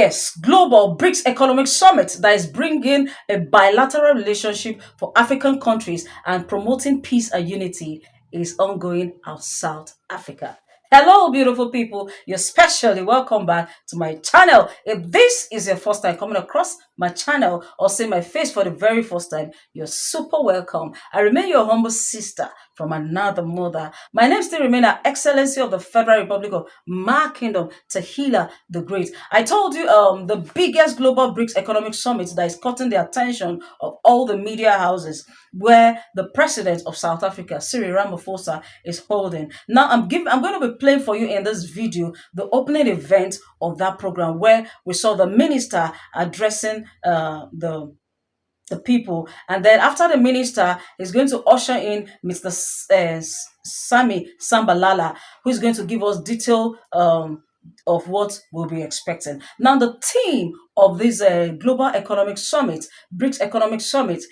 Yes, Global Brics Economic Summit that is bringing a bilateral relationship for African countries and promoting peace and unity is ongoing out South Africa. Hello, beautiful people. You're specially welcome back to my channel. If this is your first time coming across my channel or seeing my face for the very first time, you're super welcome. I remain your humble sister from another mother. My name still remains Her Excellency of the Federal Republic of my Kingdom, Tahila the Great. I told you the biggest global BRICS economic summit that is cutting the attention of all the media houses, where the president of South Africa, Cyril Ramaphosa, is holding. Now I'm going to be playing for you in this video the opening event of that program, where we saw the minister addressing the people, and then after the minister is going to usher in Mr. Sami Sambalala, who is going to give us detail of what we'll be expecting. Now, the theme of this Global Economic Summit, BRICS Economic Summit,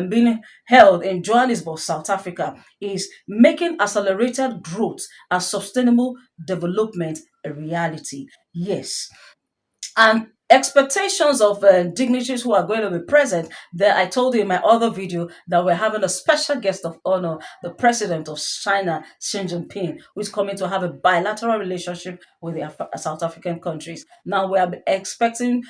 being held in Johannesburg, South Africa, is making accelerated growth and sustainable development a reality. Yes, and expectations of dignitaries who are going to be present there. I told you in my other video that we're having a special guest of honor, the president of China, Xi Jinping, who is coming to have a bilateral relationship with the South African countries. Now we are expecting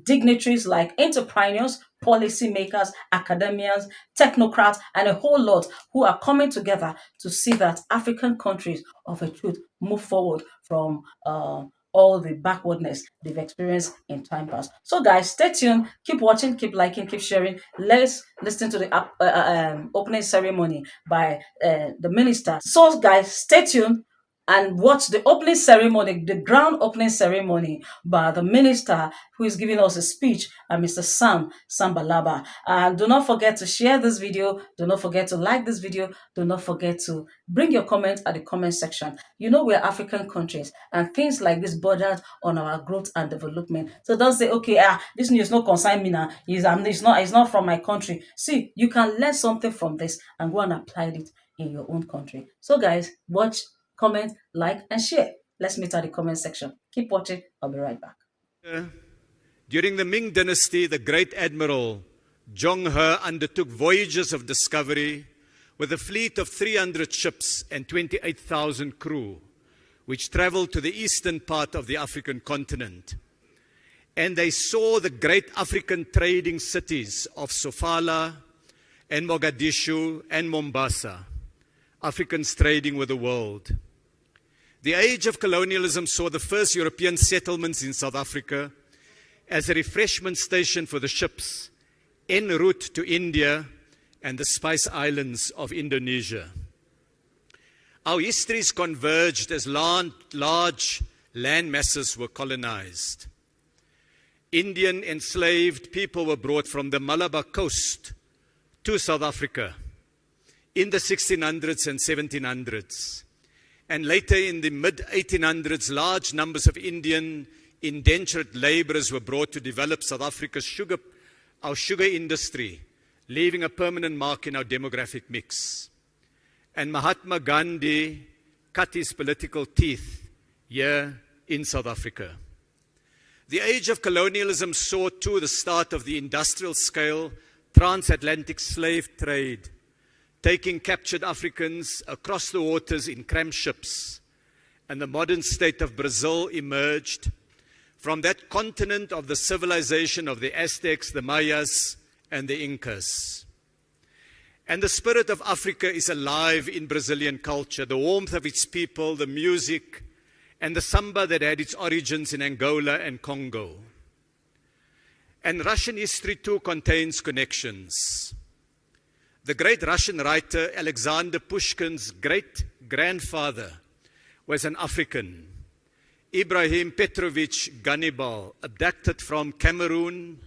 dignitaries like entrepreneurs, policymakers, academians, technocrats, and a whole lot who are coming together to see that African countries of a truth move forward from all the backwardness they've experienced in time past. So, guys, stay tuned. Keep watching, keep liking, keep sharing. Let's listen to the opening ceremony by the minister. So, guys, stay tuned and watch the opening ceremony, the grand opening ceremony by the minister who is giving us a speech, Mr. Sam Sambalaba. And do not forget to share this video. Do not forget to like this video. Do not forget to bring your comments at the comment section. You know we're African countries, and things like this border on our growth and development. So don't say, okay, this news no concern me now. It's not from my country. See, you can learn something from this and go and apply it in your own country. So guys, watch, comment, like, and share. Let's meet at the comment section. Keep watching. I'll be right back. During the Ming Dynasty, the great admiral Zhong He undertook voyages of discovery with a fleet of 300 ships and 28,000 crew, which traveled to the eastern part of the African continent. And they saw the great African trading cities of Sofala and Mogadishu and Mombasa, Africans trading with the world. The age of colonialism saw the first European settlements in South Africa as a refreshment station for the ships en route to India and the Spice Islands of Indonesia. Our histories converged as large land masses were colonized. Indian enslaved people were brought from the Malabar coast to South Africa in the 1600s and 1700s. And later in the mid-1800s, large numbers of Indian indentured laborers were brought to develop South Africa's sugar industry, leaving a permanent mark in our demographic mix. And Mahatma Gandhi cut his political teeth here in South Africa. The age of colonialism saw too the start of the industrial scale transatlantic slave trade, taking captured Africans across the waters in crammed ships. And the modern state of Brazil emerged from that continent of the civilization of the Aztecs, the Mayas, and the Incas. And the spirit of Africa is alive in Brazilian culture, the warmth of its people, the music, and the samba that had its origins in Angola and Congo. And Russian history too contains connections. The great Russian writer Alexander Pushkin's great-grandfather was an African, Ibrahim Petrovich Ganibal, abducted from Cameroon,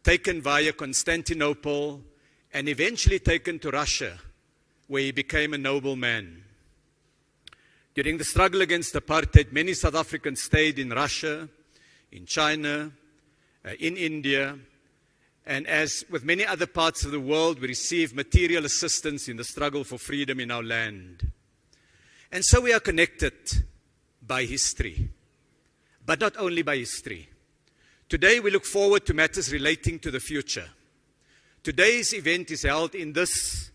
taken via Constantinople, and eventually taken to Russia, where he became a nobleman. During the struggle against apartheid, many South Africans stayed in Russia, in China, in India, and as with many other parts of the world, we received material assistance in the struggle for freedom in our land. And so we are connected by history, but not only by history. Today we look forward to matters relating to the future. Today's event is held in this,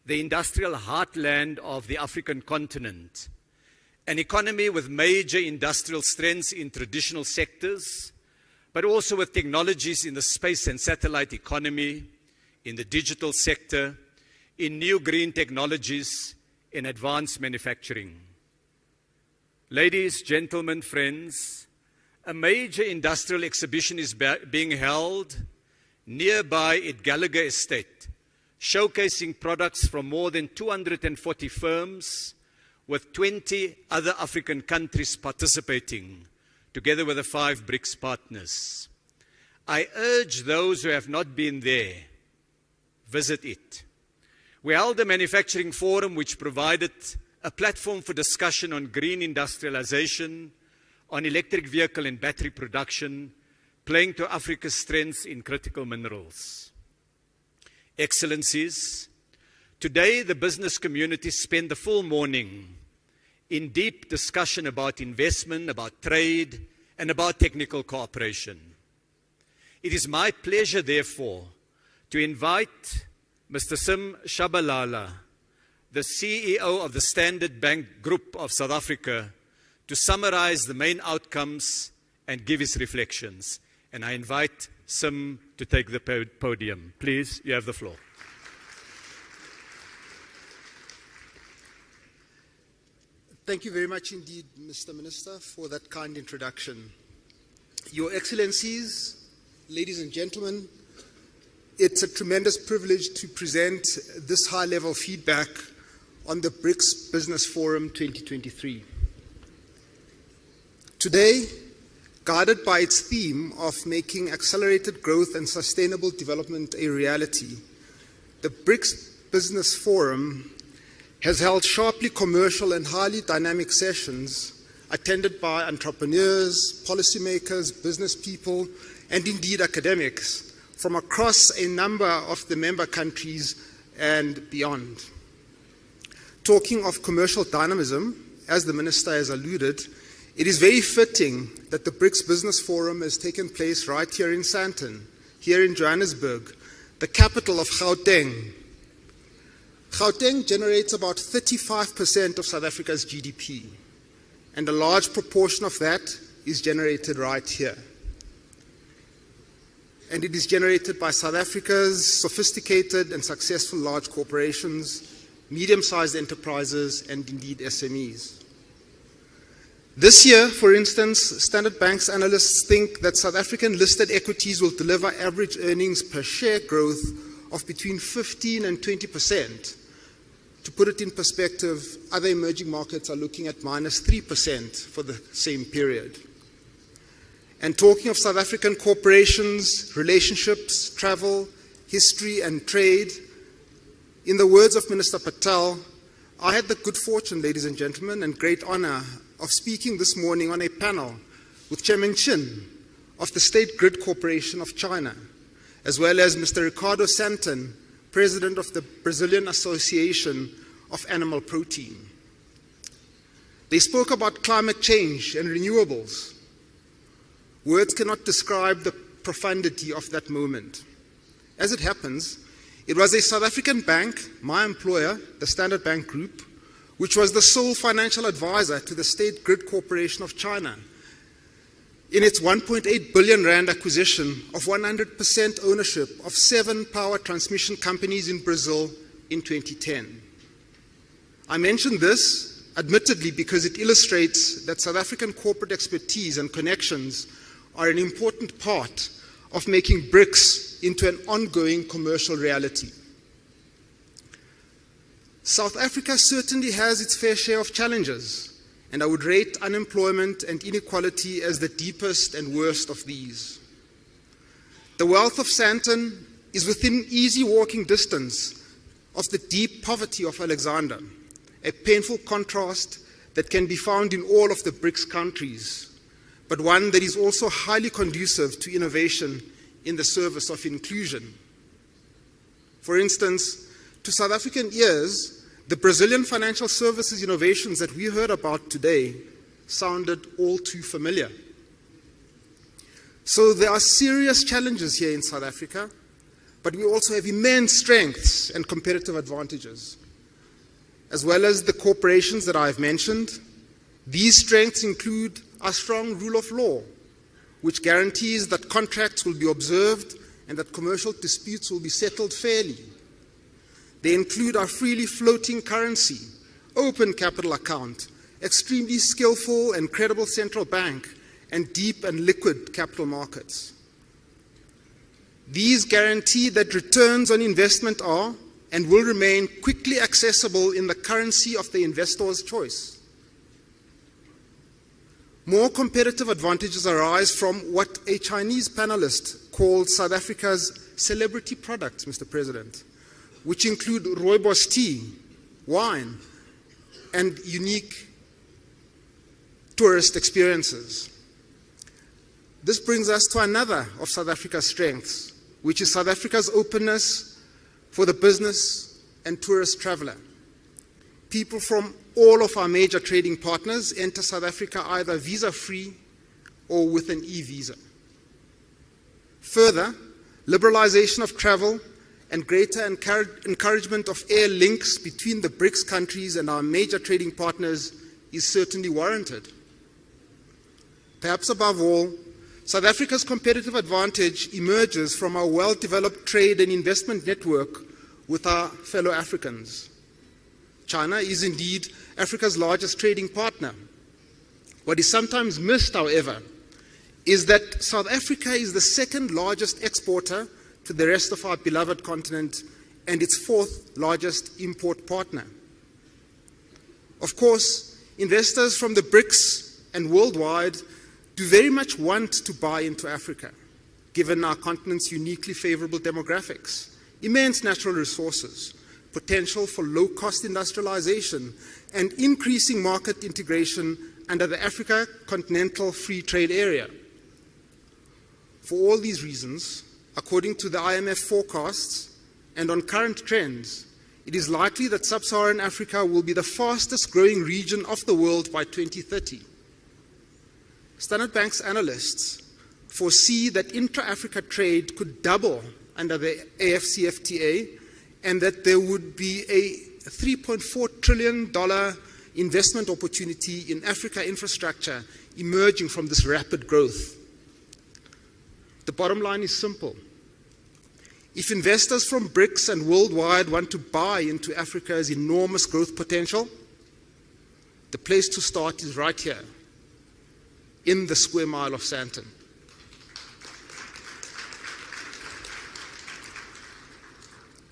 the industrial heartland of the African continent, an economy with major industrial strengths in traditional sectors, but also with technologies in the space and satellite economy, in the digital sector, in new green technologies, in advanced manufacturing. Ladies, gentlemen, friends, a major industrial exhibition is being held nearby at Gallagher Estate, showcasing products from more than 240 firms, with 20 other African countries participating, together with the 5 Brics partners. I urge those who have not been there, visit it. We held a manufacturing forum which provided a platform for discussion on green industrialization, on electric vehicle and battery production, playing to Africa's strengths in critical minerals. Excellencies, today the business community spent the full morning in deep discussion about investment, about trade, and about technical cooperation. It is my pleasure, therefore, to invite Mr. Sim Shabalala, the CEO of the Standard Bank Group of South Africa, to summarize the main outcomes and give his reflections. And I invite Sim to take the podium. Please, you have the floor. Thank you very much indeed, Mr. Minister, for that kind introduction. Your Excellencies, ladies and gentlemen, it's a tremendous privilege to present this high-level feedback on the Brics Business Forum 2023. Today, guided by its theme of making accelerated growth and sustainable development a reality, the Brics Business Forum has held sharply commercial and highly dynamic sessions attended by entrepreneurs, policymakers, business people, and indeed academics from across a number of the member countries and beyond. Talking of commercial dynamism, as the Minister has alluded, it is very fitting that the Brics Business Forum has taken place right here in Sandton, here in Johannesburg, the capital of Gauteng. Gauteng generates about 35% of South Africa's GDP, and a large proportion of that is generated right here. And it is generated by South Africa's sophisticated and successful large corporations, medium-sized enterprises, and indeed SMEs. This year, for instance, Standard Bank's analysts think that South African listed equities will deliver average earnings per share growth of between 15 and 20%. To put it in perspective, other emerging markets are looking at -3% for the same period. And talking of South African corporations, relationships, travel, history, and trade, in the words of Minister Patel, I had the good fortune, ladies and gentlemen, and great honor of speaking this morning on a panel with Chairman Chin of the State Grid Corporation of China, as well as Mr. Ricardo Santon, President of the Brazilian Association of Animal Protein. They spoke about climate change and renewables. Words cannot describe the profundity of that moment. As it happens, it was a South African bank, my employer, the Standard Bank Group, which was the sole financial advisor to the State Grid Corporation of China in its 1.8 billion rand acquisition of 100% ownership of 7 power transmission companies in Brazil in 2010. I mention this, admittedly, because it illustrates that South African corporate expertise and connections are an important part of making Brics into an ongoing commercial reality. South Africa certainly has its fair share of challenges, and I would rate unemployment and inequality as the deepest and worst of these. The wealth of Sandton is within easy walking distance of the deep poverty of Alexander, a painful contrast that can be found in all of the Brics countries, but one that is also highly conducive to innovation in the service of inclusion. For instance, to South African ears, the Brazilian financial services innovations that we heard about today sounded all too familiar. So there are serious challenges here in South Africa, but we also have immense strengths and competitive advantages. As well as the corporations that I've mentioned, these strengths include our strong rule of law, which guarantees that contracts will be observed and that commercial disputes will be settled fairly. They include our freely floating currency, open capital account, extremely skillful and credible central bank, and deep and liquid capital markets. These guarantee that returns on investment are and will remain quickly accessible in the currency of the investor's choice. More competitive advantages arise from what a Chinese panelist called South Africa's celebrity products, Mr. President, which include rooibos tea, wine, and unique tourist experiences. This brings us to another of South Africa's strengths, which is South Africa's openness for the business and tourist traveler. People from all of our major trading partners enter South Africa either visa-free or with an e-visa. Further, liberalization of travel and greater encouragement of air links between the Brics countries and our major trading partners is certainly warranted. Perhaps above all, South Africa's competitive advantage emerges from our well-developed trade and investment network with our fellow Africans. China is indeed Africa's largest trading partner. What is sometimes missed, however, is that South Africa is the second largest exporter to the rest of our beloved continent and its fourth largest import partner. Of course, investors from the Brics and worldwide do very much want to buy into Africa, given our continent's uniquely favorable demographics, immense natural resources, potential for low-cost industrialization, and increasing market integration under the Africa Continental Free Trade Area. For all these reasons, according to the IMF forecasts and on current trends, it is likely that sub-Saharan Africa will be the fastest growing region of the world by 2030. Standard Bank's analysts foresee that intra-Africa trade could double under the AFCFTA and that there would be a $3.4 trillion investment opportunity in Africa infrastructure emerging from this rapid growth. The bottom line is simple. If investors from Brics and worldwide want to buy into Africa's enormous growth potential, the place to start is right here, in the square mile of Sandton.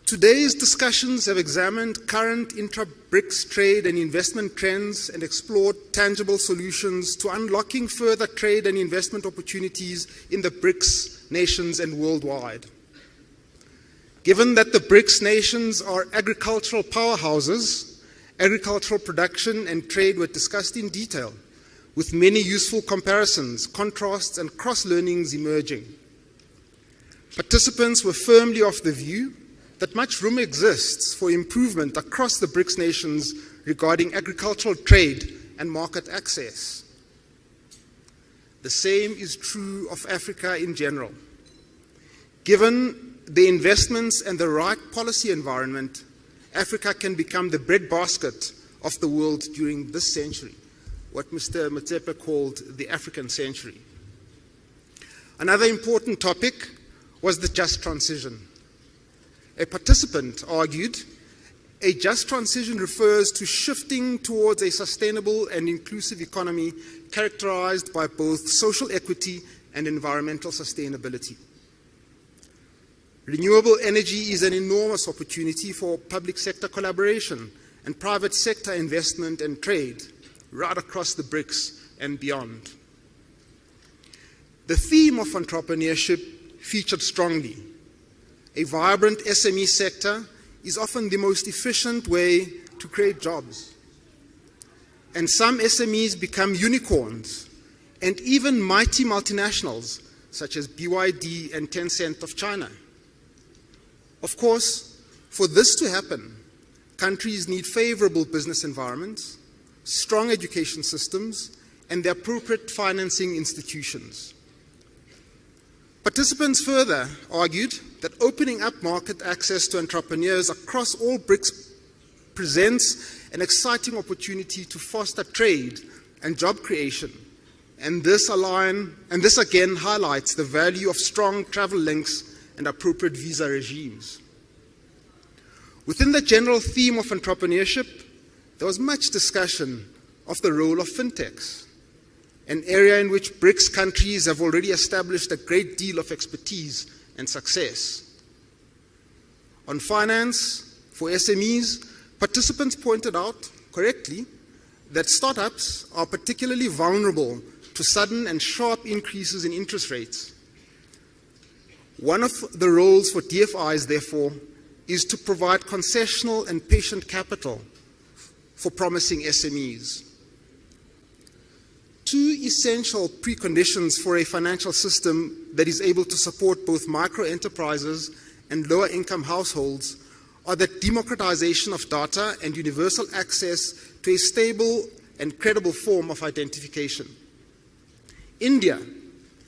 Today's discussions have examined current intra-Brics trade and investment trends and explored tangible solutions to unlocking further trade and investment opportunities in the Brics nations and worldwide. Given that the Brics nations are agricultural powerhouses, agricultural production and trade were discussed in detail, with many useful comparisons, contrasts, and cross-learnings emerging. Participants were firmly of the view that much room exists for improvement across the Brics nations regarding agricultural trade and market access. The same is true of Africa in general. Given the investments and the right policy environment, Africa can become the breadbasket of the world during this century, what Mr. Motsepe called the African century. Another important topic was the just transition. A participant argued, a just transition refers to shifting towards a sustainable and inclusive economy characterized by both social equity and environmental sustainability. Renewable energy is an enormous opportunity for public sector collaboration and private sector investment and trade right across the Brics and beyond. The theme of entrepreneurship featured strongly. A vibrant SME sector is often the most efficient way to create jobs. And some SMEs become unicorns and even mighty multinationals such as BYD and Tencent of China. Of course, for this to happen, countries need favorable business environments, strong education systems, and the appropriate financing institutions. Participants further argued that opening up market access to entrepreneurs across all BRICS presents an exciting opportunity to foster trade and job creation. And this again highlights the value of strong travel links and appropriate visa regimes. Within the general theme of entrepreneurship, there was much discussion of the role of fintechs, an area in which BRICS countries have already established a great deal of expertise and success. On finance for SMEs, participants pointed out correctly that startups are particularly vulnerable to sudden and sharp increases in interest rates. One of the roles for DFIs, therefore, is to provide concessional and patient capital for promising SMEs. Two essential preconditions for a financial system that is able to support both micro enterprises and lower income households are the democratization of data and universal access to a stable and credible form of identification. India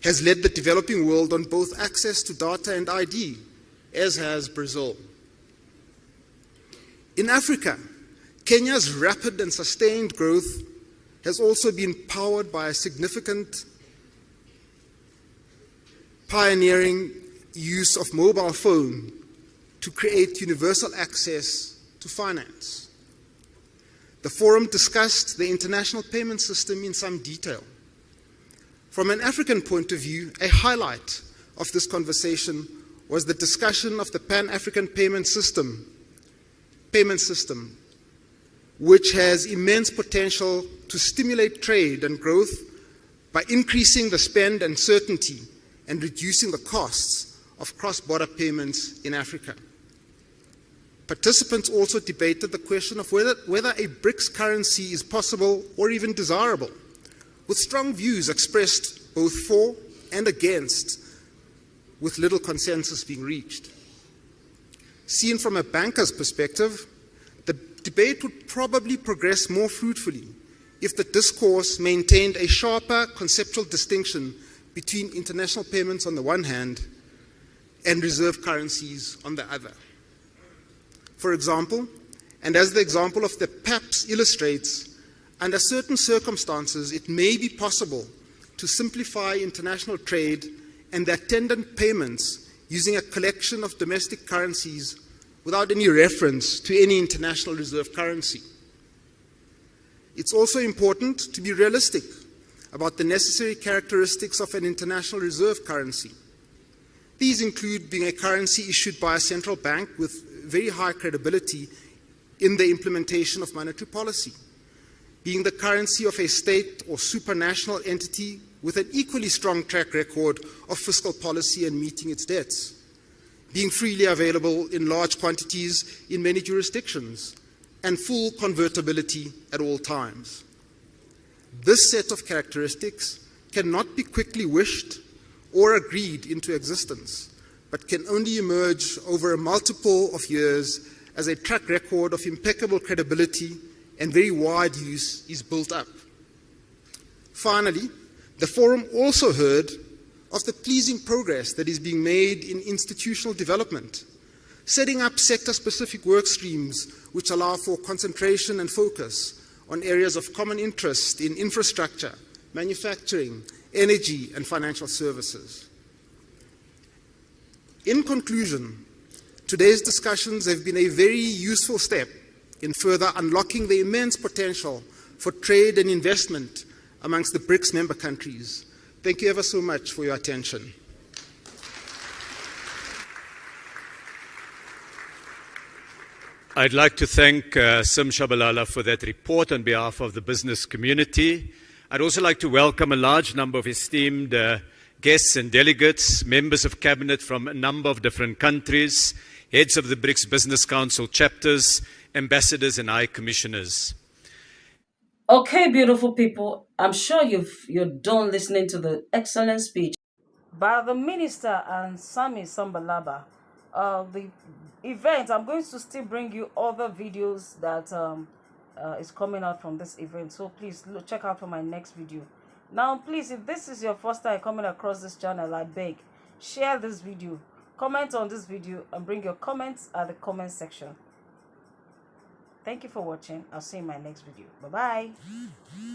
has led the developing world on both access to data and ID, as has Brazil. In Africa, Kenya's rapid and sustained growth has also been powered by a significant pioneering use of mobile phone to create universal access to finance. The forum discussed the international payment system in some detail. From an African point of view, a highlight of this conversation was the discussion of the Pan-African payment system, which has immense potential to stimulate trade and growth by increasing the spend and certainty and reducing the costs of cross-border payments in Africa. Participants also debated the question of whether a BRICS currency is possible or even desirable, with strong views expressed both for and against, with little consensus being reached. Seen from a banker's perspective, the debate would probably progress more fruitfully if the discourse maintained a sharper conceptual distinction between international payments on the one hand and reserve currencies on the other. For example, and as the example of the PAPS illustrates, under certain circumstances it may be possible to simplify international trade and the attendant payments using a collection of domestic currencies without any reference to any international reserve currency. It's also important to be realistic about the necessary characteristics of an international reserve currency. These include being a currency issued by a central bank with very high credibility in the implementation of monetary policy, being the currency of a state or supranational entity with an equally strong track record of fiscal policy and meeting its debts, being freely available in large quantities in many jurisdictions, and full convertibility at all times. This set of characteristics cannot be quickly wished or agreed into existence, but can only emerge over a multiple of years as a track record of impeccable credibility and very wide use is built up. Finally, the forum also heard of the pleasing progress that is being made in institutional development, setting up sector-specific work streams which allow for concentration and focus on areas of common interest in infrastructure, manufacturing, energy, and financial services. In conclusion, today's discussions have been a very useful step in further unlocking the immense potential for trade and investment amongst the BRICS member countries. Thank you ever so much for your attention. I'd like to thank Sim Shabalala for that report on behalf of the business community. I'd also like to welcome a large number of esteemed guests and delegates, members of cabinet from a number of different countries, heads of the BRICS Business Council chapters, ambassadors and high commissioners. Okay, beautiful people, I'm sure you're done listening to the excellent speech by the minister and Sami Sambalaba. The event, I'm going to still bring you other videos that is coming out from this event, so please check out for my next video. Now please, if this is your first time coming across this channel, I beg, share this video, comment on this video, and bring your comments at the comment section. Thank you for watching. I'll see you in my next video. Bye bye.